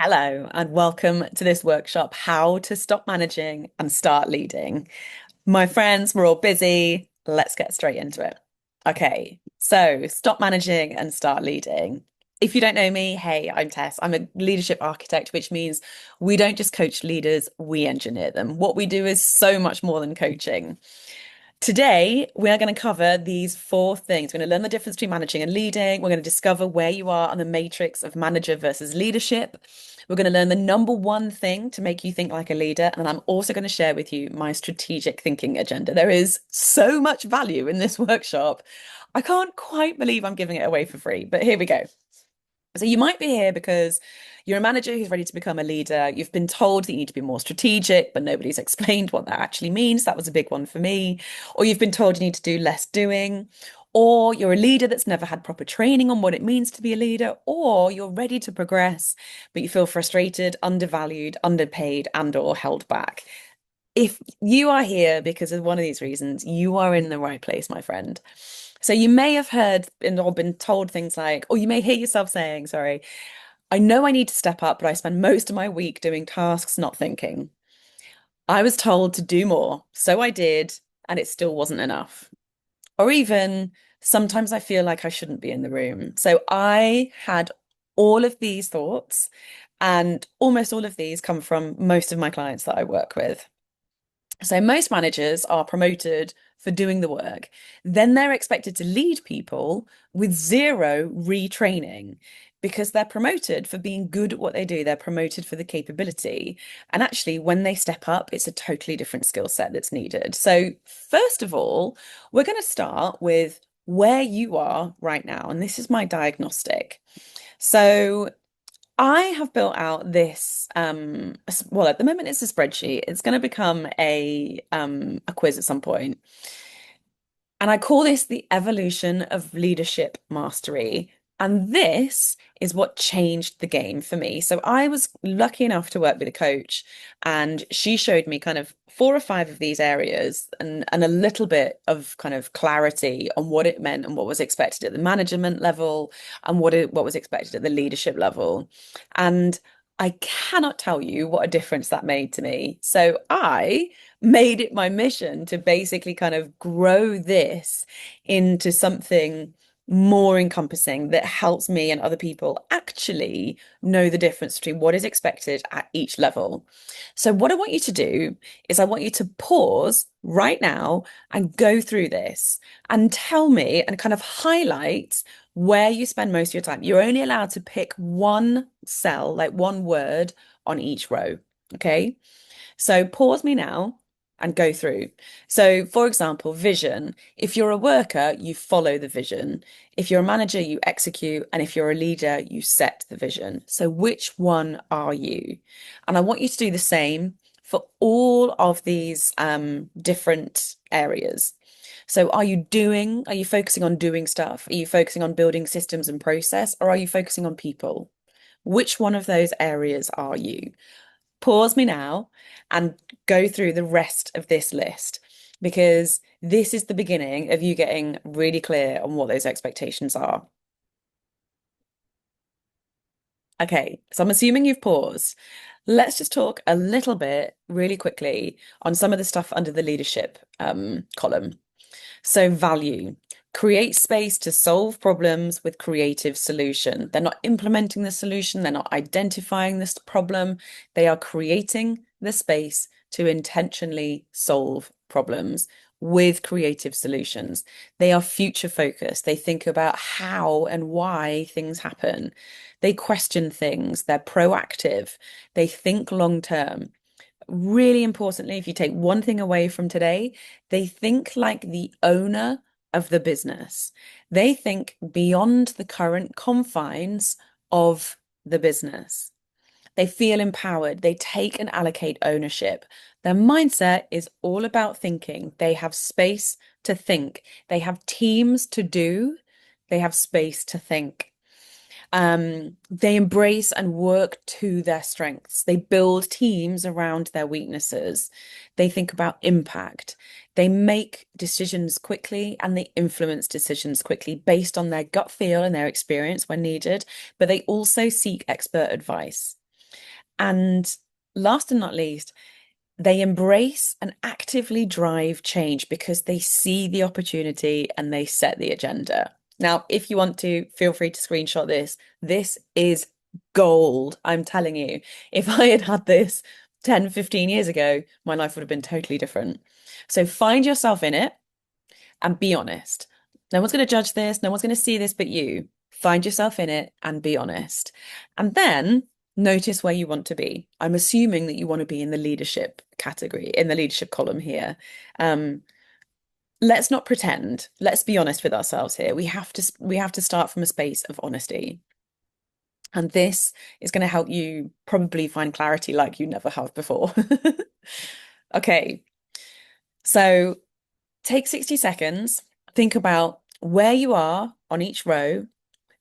Hello, and welcome to this workshop, How to Stop Managing and Start Leading. My friends, we're all busy. Let's get straight into it. Okay, so stop managing and start leading. If you don't know me, hey, I'm Tess. I'm a leadership architect, which means we don't just coach leaders, we engineer them. What we do is so much more than coaching. Today, we are going to cover these four things. We're going to learn the difference between managing and leading. We're going to discover where you are on the matrix of manager versus leadership. We're going to learn the number one thing to make you think like a leader. And I'm also going to share with you my strategic thinking agenda. There is so much value in this workshop. I can't quite believe I'm giving it away for free, but here we go. So you might be here because you're a manager who's ready to become a leader. You've been told that you need to be more strategic, but nobody's explained what that actually means. That was a big one for me. Or you've been told you need to do less doing. Or you're a leader that's never had proper training on what it means to be a leader. Or you're ready to progress, but you feel frustrated, undervalued, underpaid, and/or held back. If you are here because of one of these reasons, you are in the right place, my friend. So you may have heard or been told things like, or you may hear yourself saying, sorry, I know I need to step up, but I spend most of my week doing tasks, not thinking. I was told to do more, so I did, and it still wasn't enough. Or even sometimes I feel like I shouldn't be in the room. So I had all of these thoughts, and almost all of these come from most of my clients that I work with. So most managers are promoted for doing the work. Then they're expected to lead people with zero retraining because they're promoted for being good at what they do. They're promoted for the capability. And actually, when they step up, it's a totally different skill set that's needed. So, first of all, we're going to start with where you are right now. And this is my diagnostic. So, I have built out this well, at the moment it's a spreadsheet. It's going to become a quiz at some point. And I call this the evolution of leadership mastery. And this is what changed the game for me. So I was lucky enough to work with a coach, and she showed me kind of four or five of these areas and a little bit of kind of clarity on what it meant and what was expected at the management level and what was expected at the leadership level. And I cannot tell you what a difference that made to me. So I made it my mission to basically kind of grow this into something more encompassing that helps me and other people actually know the difference between what is expected at each level. So, what I want you to do is I want you to pause right now and go through this and tell me and kind of highlight where you spend most of your time. You're only allowed to pick one cell, like one word on each row. Okay. So pause me now and go through. So, for example, vision. If you're a worker, you follow the vision. If you're a manager, you execute. And if you're a leader, you set the vision. So, which one are you? And I want you to do the same for all of these different areas. So, are you focusing on doing stuff? Are you focusing on building systems and process? Or are you focusing on people? Which one of those areas are you? Pause me now and go through the rest of this list because this is the beginning of you getting really clear on what those expectations are. Okay, so I'm assuming you've paused. Let's just talk a little bit really quickly on some of the stuff under the leadership column. So, value. Create space to solve problems with creative solution. They're not implementing the solution, they're not identifying this problem. They are creating the space to intentionally solve problems with creative solutions. They are future focused. They think about how and why things happen. They question things. They're proactive. They think long term. Really importantly, if you take one thing away from today, they think like the owner of the business. They think beyond the current confines of the business. They feel empowered. They take and allocate ownership. Their mindset is all about thinking. They have space to think. They have teams to do. They have space to think. They embrace and work to their strengths. They build teams around their weaknesses. They think about impact. They make decisions quickly and they influence decisions quickly based on their gut feel and their experience when needed, but they also seek expert advice. And last and not least, they embrace and actively drive change because they see the opportunity and they set the agenda. Now, if you want to, feel free to screenshot this. This is gold, I'm telling you. If I had had this 10, 15 years ago, my life would have been totally different. So find yourself in it and be honest. No one's going to judge this, no one's going to see this but you. Find yourself in it and be honest. And then notice where you want to be. I'm assuming that you want to be in the leadership category, in the leadership column here. Um, let's not pretend. Let's be honest with ourselves here. We have to start from a space of honesty. And this is going to help you probably find clarity like you never have before. Okay, so take 60 seconds, think about where you are on each row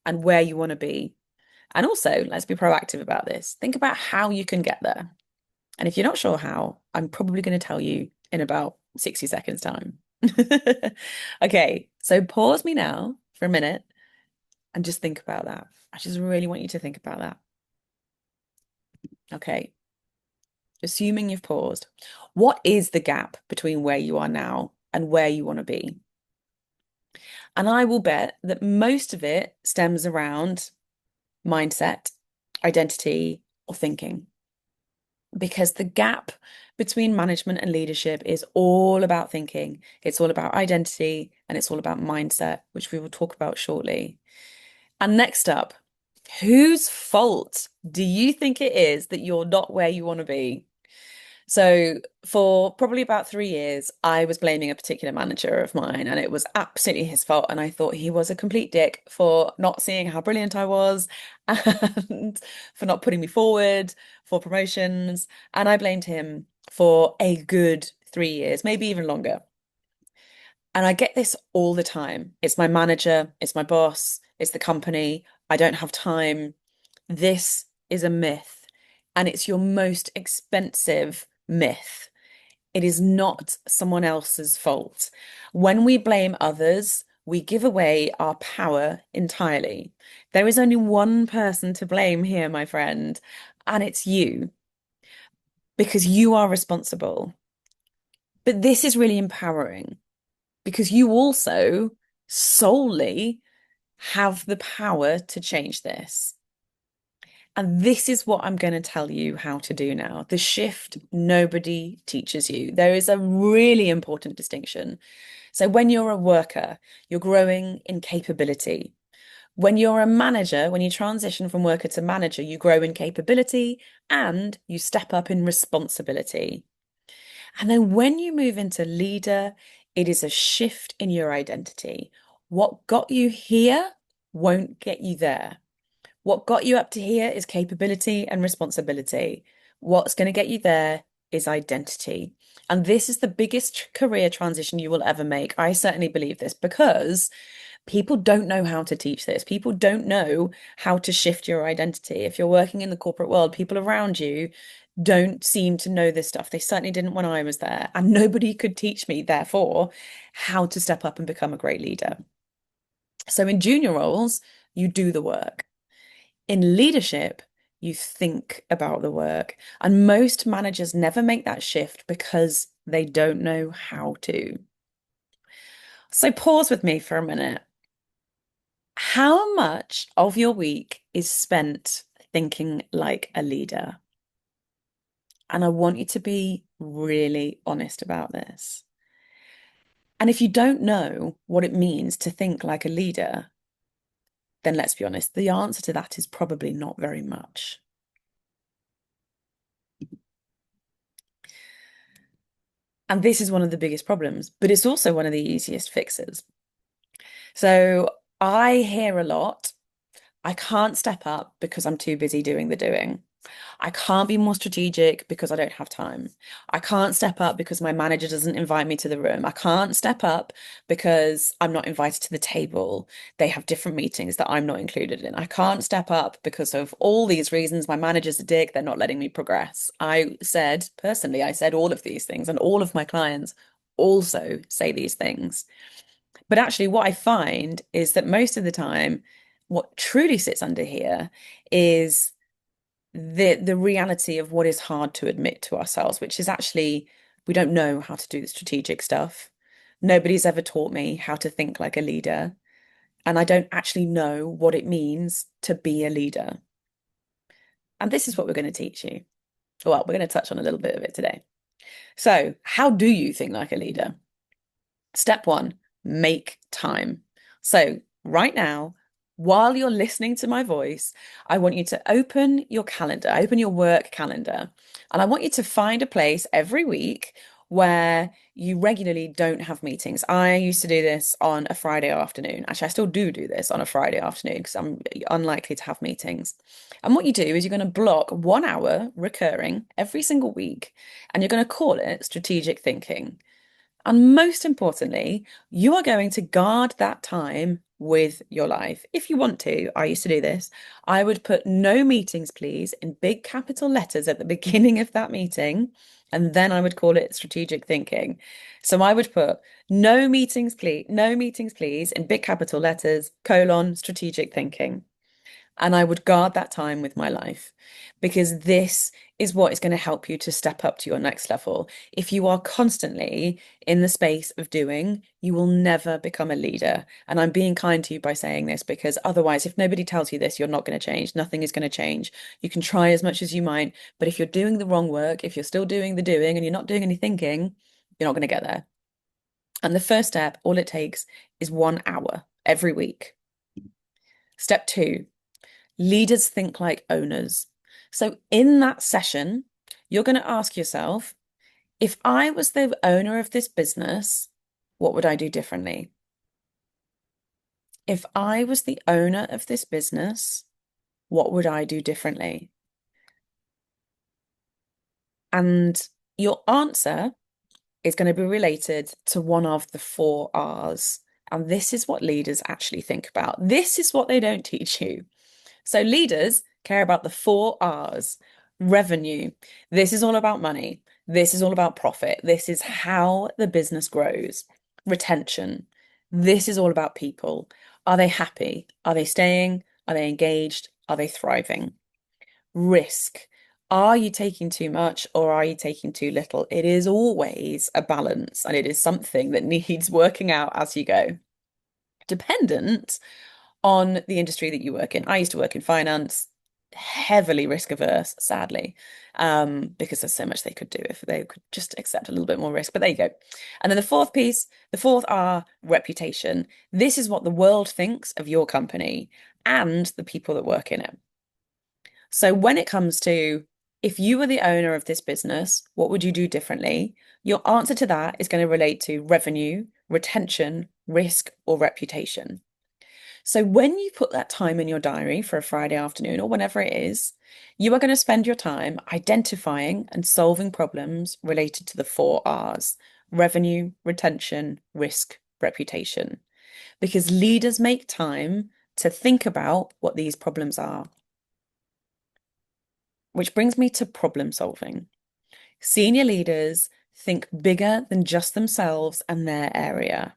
and where you want to be. And also, let's be proactive about this. Think about how you can get there. And if you're not sure how, I'm probably going to tell you in about 60 seconds time. Okay, so pause me now for a minute and just think about that. I just really want you to think about that. Okay, assuming you've paused, what is the gap between where you are now and where you want to be? And I will bet that most of it stems around mindset, identity, or thinking. Because the gap between management and leadership is all about thinking. It's all about identity and it's all about mindset, which we will talk about shortly. And next up, whose fault do you think it is that you're not where you want to be? So, for probably about 3 years, I was blaming a particular manager of mine, and it was absolutely his fault. And I thought he was a complete dick for not seeing how brilliant I was and for not putting me forward for promotions. And I blamed him for a good 3 years, maybe even longer. And I get this all the time. It's my manager, it's my boss, it's the company. I don't have time. This is a myth, and it's your most expensive myth. It is not someone else's fault. When we blame others, we give away our power entirely. There is only one person to blame here, my friend, and it's you, because you are responsible. But this is really empowering because you also solely have the power to change this. And this is what I'm going to tell you how to do now. The shift nobody teaches you. There is a really important distinction. So when you're a worker, you're growing in capability. When you're a manager, when you transition from worker to manager, you grow in capability and you step up in responsibility. And then when you move into leader, it is a shift in your identity. What got you here won't get you there. What got you up to here is capability and responsibility. What's going to get you there is identity. And this is the biggest career transition you will ever make. I certainly believe this because people don't know how to teach this. People don't know how to shift your identity. If you're working in the corporate world, people around you don't seem to know this stuff. They certainly didn't when I was there. And nobody could teach me, therefore, how to step up and become a great leader. So in junior roles, you do the work. In leadership, you think about the work. And most managers never make that shift because they don't know how to. So pause with me for a minute. How much of your week is spent thinking like a leader? And I want you to be really honest about this. And if you don't know what it means to think like a leader, then let's be honest, the answer to that is probably not very much. And this is one of the biggest problems, but it's also one of the easiest fixes. So I hear a lot, I can't step up because I'm too busy doing the doing. I can't be more strategic because I don't have time. I can't step up because my manager doesn't invite me to the room. I can't step up because I'm not invited to the table. They have different meetings that I'm not included in. I can't step up because of all these reasons. My manager's a dick. They're not letting me progress. Personally, I said all of these things, and all of my clients also say these things. But actually, what I find is that most of the time, what truly sits under here is the reality of what is hard to admit to ourselves, which is actually we don't know how to do the strategic stuff. Nobody's ever taught me how to think like a leader, and I don't actually know what it means to be a leader. And this is what we're going to teach you. Well, we're going to touch on a little bit of it today. So, how do you think like a leader? Step one, make time. So, right now, while you're listening to my voice, I want you to open your calendar, open your work calendar, and I want you to find a place every week where you regularly don't have meetings. I used to do this on a Friday afternoon. Actually, I still do this on a Friday afternoon because I'm unlikely to have meetings. And what you do is you're going to block 1 hour recurring every single week, and you're going to call it strategic thinking. And most importantly, you are going to guard that time with your life. If you want to, I used to do this. I would put no meetings, please, in big capital letters at the beginning of that meeting. And then I would call it strategic thinking. So I would put no meetings, please, in big capital letters, colon, strategic thinking. And I would guard that time with my life because this is what is going to help you to step up to your next level. If you are constantly in the space of doing, you will never become a leader. And I'm being kind to you by saying this because otherwise, if nobody tells you this, you're not going to change. Nothing is going to change. You can try as much as you might, but if you're doing the wrong work, if you're still doing the doing and you're not doing any thinking, you're not going to get there. And the first step, all it takes is 1 hour every week. Step two, leaders think like owners. So, in that session, you're going to ask yourself, if I was the owner of this business, what would I do differently? If I was the owner of this business, what would I do differently? And your answer is going to be related to one of the 4 R's. And this is what leaders actually think about. This is what they don't teach you. So leaders care about the 4 R's. Revenue. This is all about money. This is all about profit. This is how the business grows. Retention. This is all about people. Are they happy? Are they staying? Are they engaged? Are they thriving? Risk. Are you taking too much or are you taking too little? It is always a balance and it is something that needs working out as you go. Dependent on the industry that you work in. I used to work in finance, heavily risk averse, sadly, because there's so much they could do if they could just accept a little bit more risk. But there you go. And then the fourth piece, the fourth R, reputation. This is what the world thinks of your company and the people that work in it. So when it comes to if you were the owner of this business, what would you do differently? Your answer to that is going to relate to revenue, retention, risk, or reputation. So when you put that time in your diary for a Friday afternoon or whenever it is, you are going to spend your time identifying and solving problems related to the 4 R's: revenue, retention, risk, reputation. Because leaders make time to think about what these problems are. Which brings me to problem solving. Senior leaders think bigger than just themselves and their area.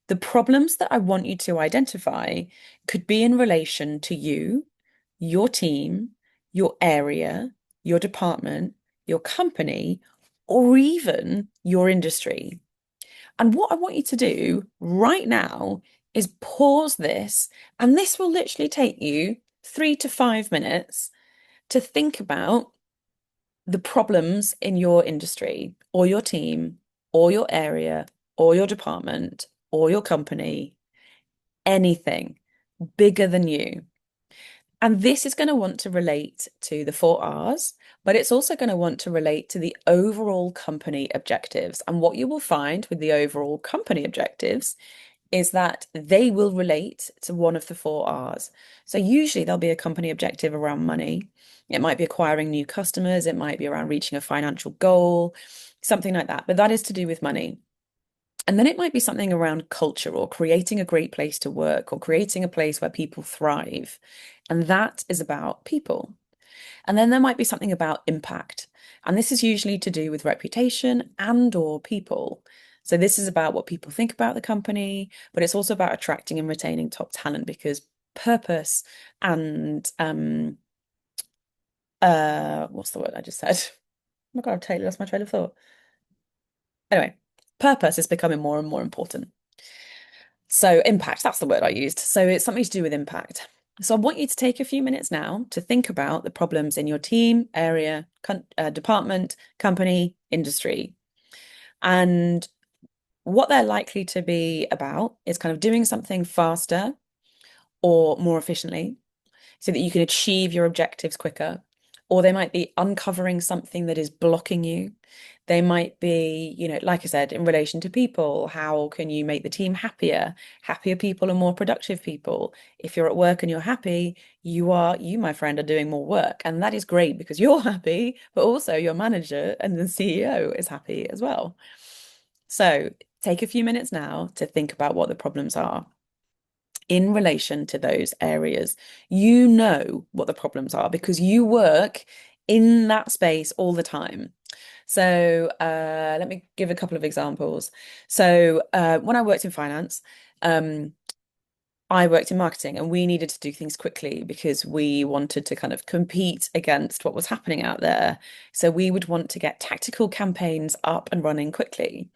The problems that I want you to identify could be in relation to you, your team, your area, your department, your company, or even your industry. And what I want you to do right now is pause this, and this will literally take you 3 to 5 minutes to think about the problems in your industry or your team or your area or your department or your company, anything bigger than you. And this is going to want to relate to the 4 R's, but it's also going to want to relate to the overall company objectives. And what you will find with the overall company objectives is that they will relate to one of the 4 R's. So usually there'll be a company objective around money. It might be acquiring new customers. It might be around reaching a financial goal, something like that. But that is to do with money. And then it might be something around culture or creating a great place to work or creating a place where people thrive. And that is about people. And then there might be something about impact. And this is usually to do with reputation and or people. So this is about what people think about the company, but it's also about attracting and retaining top talent because purpose and what's the word I just said? Oh my God, I've totally lost my train of thought. Anyway, purpose is becoming more and more important. So impact, that's the word I used. So it's something to do with impact. So I want you to take a few minutes now to think about the problems in your team, area, department, company, industry. And what they're likely to be about is kind of doing something faster or more efficiently so that you can achieve your objectives quicker. Or they might be uncovering something that is blocking you. They might be, like I said, in relation to people, how can you make the team happier? Happier people are more productive people. If you're at work and you're happy, you, my friend, are doing more work. And that is great because you're happy, but also your manager and the CEO is happy as well. So take a few minutes now to think about what the problems are in relation to those areas. You know what the problems are because you work in that space all the time. So let me give a couple of examples. So when I worked in finance, I worked in marketing and we needed to do things quickly because we wanted to kind of compete against what was happening out there. So we would want to get tactical campaigns up and running quickly.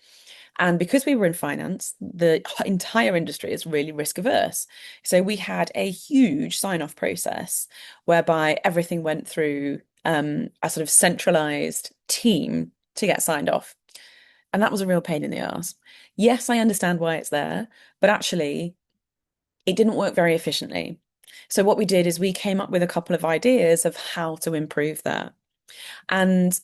And because we were in finance, the entire industry is really risk averse. So we had a huge sign-off process whereby everything went through a sort of centralized team to get signed off. And that was a real pain in the ass. Yes, I understand why it's there, but actually, it didn't work very efficiently. So what we did is we came up with a couple of ideas of how to improve that. And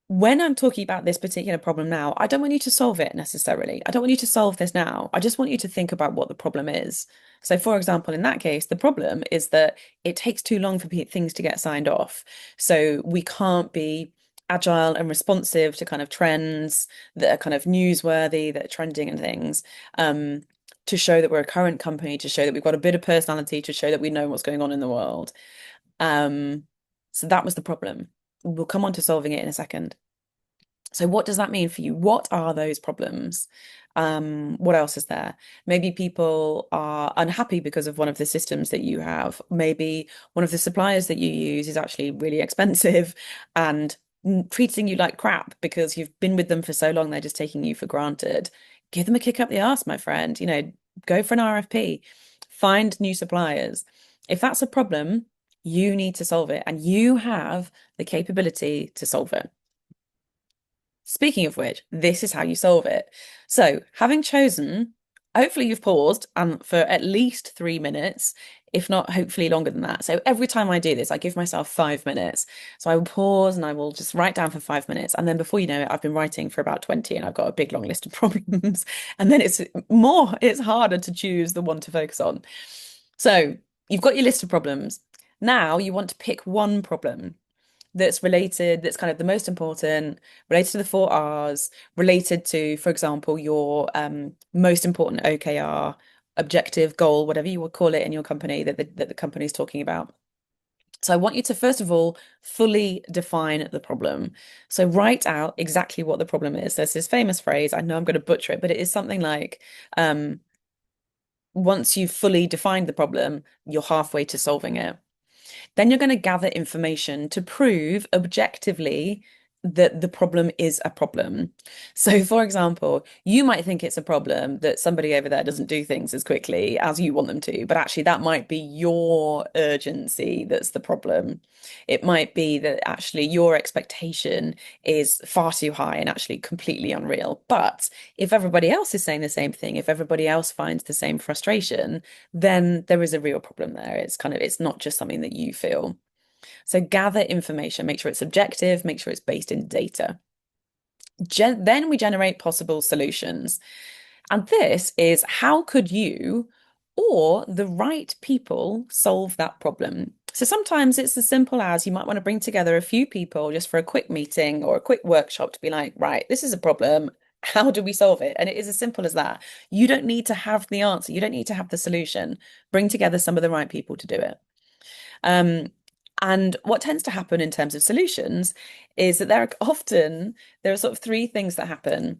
when I'm talking about this particular problem now, I don't want you to solve it necessarily. I don't want you to solve this now. I just want you to think about what the problem is. So, for example, in that case, the problem is that it takes too long for things to get signed off. So, we can't be agile and responsive to kind of trends that are kind of newsworthy, that are trending and things, to show that we're a current company, to show that we've got a bit of personality, to show that we know what's going on in the world. Um, so, that was the problem. We'll come on to solving it in a second. So what does that mean for you? What are those problems? What else is there? Maybe people are unhappy because of one of the systems that you have. Maybe one of the suppliers that you use is actually really expensive and treating you like crap because you've been with them for so long, they're just taking you for granted. Give them a kick up the arse, my friend. Go for an RFP, find new suppliers. If that's a problem, you need to solve it, and you have the capability to solve it. Speaking of which, this is how you solve it. So, having chosen, hopefully you've paused for at least 3 minutes, if not hopefully longer than that. So every time I do this, I give myself 5 minutes. So I will pause and I will just write down for 5 minutes. And then before you know it, I've been writing for about 20 and I've got a big long list of problems. And then it's harder to choose the one to focus on. So you've got your list of problems. Now you want to pick one problem that's related, that's kind of the most important, related to the 4 Rs, related to, for example, your most important OKR, objective, goal, whatever you would call it in your company that the company is talking about. So I want you to, first of all, fully define the problem. So write out exactly what the problem is. There's this famous phrase, I know I'm going to butcher it, but it is something like, once you've fully defined the problem, you're halfway to solving it. Then you're going to gather information to prove objectively that the problem is a problem. So, for example, you might think it's a problem that somebody over there doesn't do things as quickly as you want them to, but actually, that might be your urgency that's the problem. It might be that actually your expectation is far too high and actually completely unreal. But if everybody else is saying the same thing, if everybody else finds the same frustration, then there is a real problem there. It's not just something that you feel. So gather information, make sure it's objective, make sure it's based in data. Then we generate possible solutions. And this is how could you or the right people solve that problem? So sometimes it's as simple as you might want to bring together a few people just for a quick meeting or a quick workshop to be like, right, this is a problem. How do we solve it? And it is as simple as that. You don't need to have the answer. You don't need to have the solution. Bring together some of the right people to do it. And what tends to happen in terms of solutions is that there are sort of three things that happen.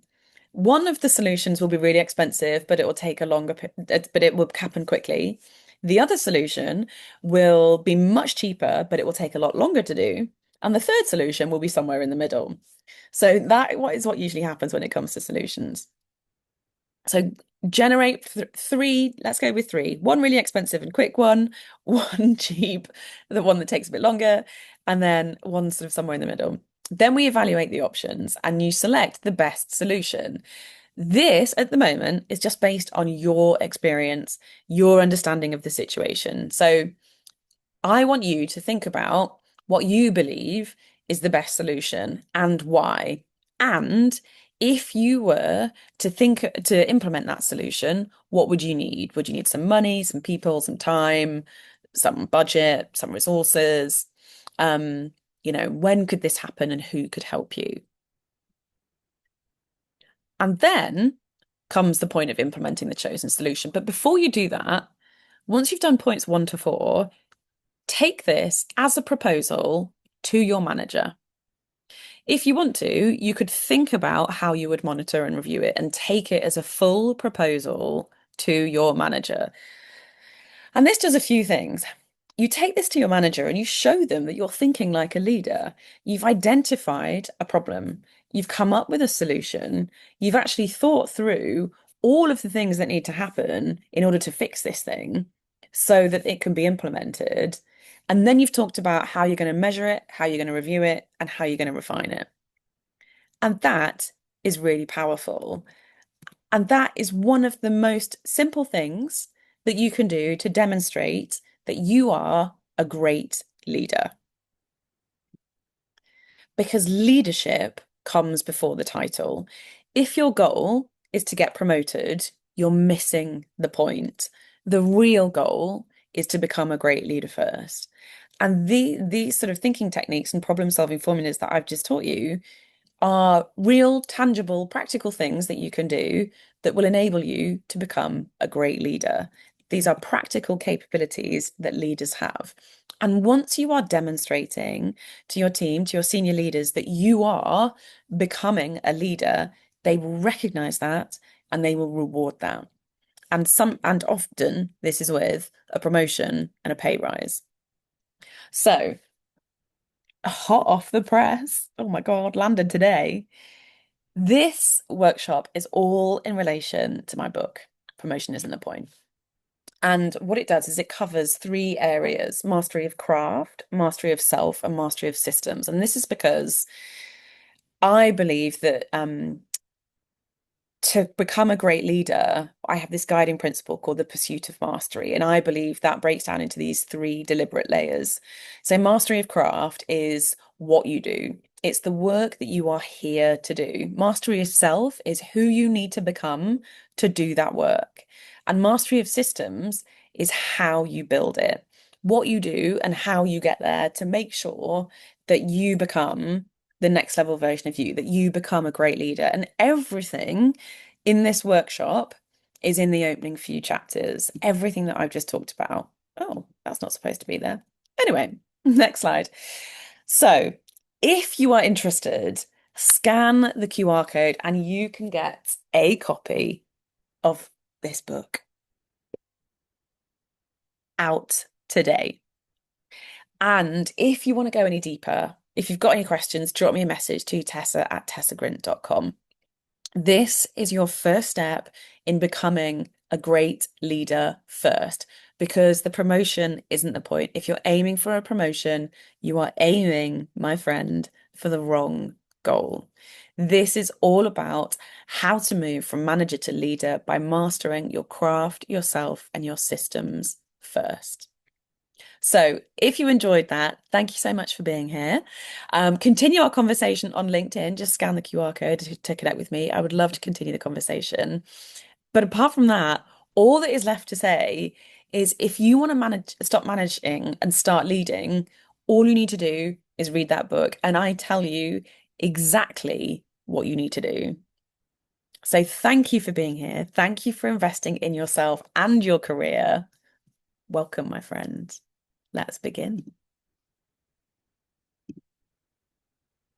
One of the solutions will be really expensive, but it will take a longer, but it will happen quickly. The other solution will be much cheaper, but it will take a lot longer to do. And the third solution will be somewhere in the middle. So that what is what usually happens when it comes to solutions. So generate three, let's go with three. One really expensive and quick one, one cheap, the one that takes a bit longer, and then one sort of somewhere in the middle. Then we evaluate the options and you select the best solution. This at the moment is just based on your experience, your understanding of the situation. So I want you to think about what you believe is the best solution and why. And if you were to think to implement that solution, what would you need? Would you need some money, some people, some time, some budget, some resources? Um, when could this happen and who could help you? And then comes the point of implementing the chosen solution. But before you do that, once you've done points 1 to 4, take this as a proposal to your manager. If you want to, you could think about how you would monitor and review it and take it as a full proposal to your manager. And this does a few things. You take this to your manager and you show them that you're thinking like a leader. You've identified a problem, you've come up with a solution, you've actually thought through all of the things that need to happen in order to fix this thing so that it can be implemented. And then you've talked about how you're going to measure it, how you're going to review it, and how you're going to refine it. And that is really powerful. And that is one of the most simple things that you can do to demonstrate that you are a great leader. Because leadership comes before the title. If your goal is to get promoted, you're missing the point. The real goal is to become a great leader first. And these sort of thinking techniques and problem-solving formulas that I've just taught you are real, tangible, practical things that you can do that will enable you to become a great leader. These are practical capabilities that leaders have. And once you are demonstrating to your team, to your senior leaders, that you are becoming a leader, they will recognize that and they will reward that. And often this is with a promotion and a pay rise. So hot off the press, oh my God, landed today. This workshop is all in relation to my book, Promotion Isn't the Point. And what it does is it covers 3 areas: mastery of craft, mastery of self, and mastery of systems. And this is because I believe that to become a great leader, I have this guiding principle called the pursuit of mastery. And I believe that breaks down into these 3 deliberate layers. So, mastery of craft is what you do, it's the work that you are here to do. Mastery of self is who you need to become to do that work. And mastery of systems is how you build it, what you do, and how you get there to make sure that you become the next level version of you, that you become a great leader. And everything in this workshop is in the opening few chapters. Everything that I've just talked about. Oh, that's not supposed to be there. Anyway, next slide. So, if you are interested, scan the QR code and you can get a copy of this book out today. And if you want to go any deeper, if you've got any questions, drop me a message to tessa@tessagrint.com. This is your first step in becoming a great leader first, because the promotion isn't the point. If you're aiming for a promotion, you are aiming, my friend, for the wrong goal. This is all about how to move from manager to leader by mastering your craft, yourself, and your systems first. So if you enjoyed that, thank you so much for being here. Continue our conversation on LinkedIn. Just scan the QR code to connect with me. I would love to continue the conversation. But apart from that, all that is left to say is if you want to stop managing and start leading, all you need to do is read that book. And I tell you exactly what you need to do. So thank you for being here. Thank you for investing in yourself and your career. Welcome, my friend. Let's begin.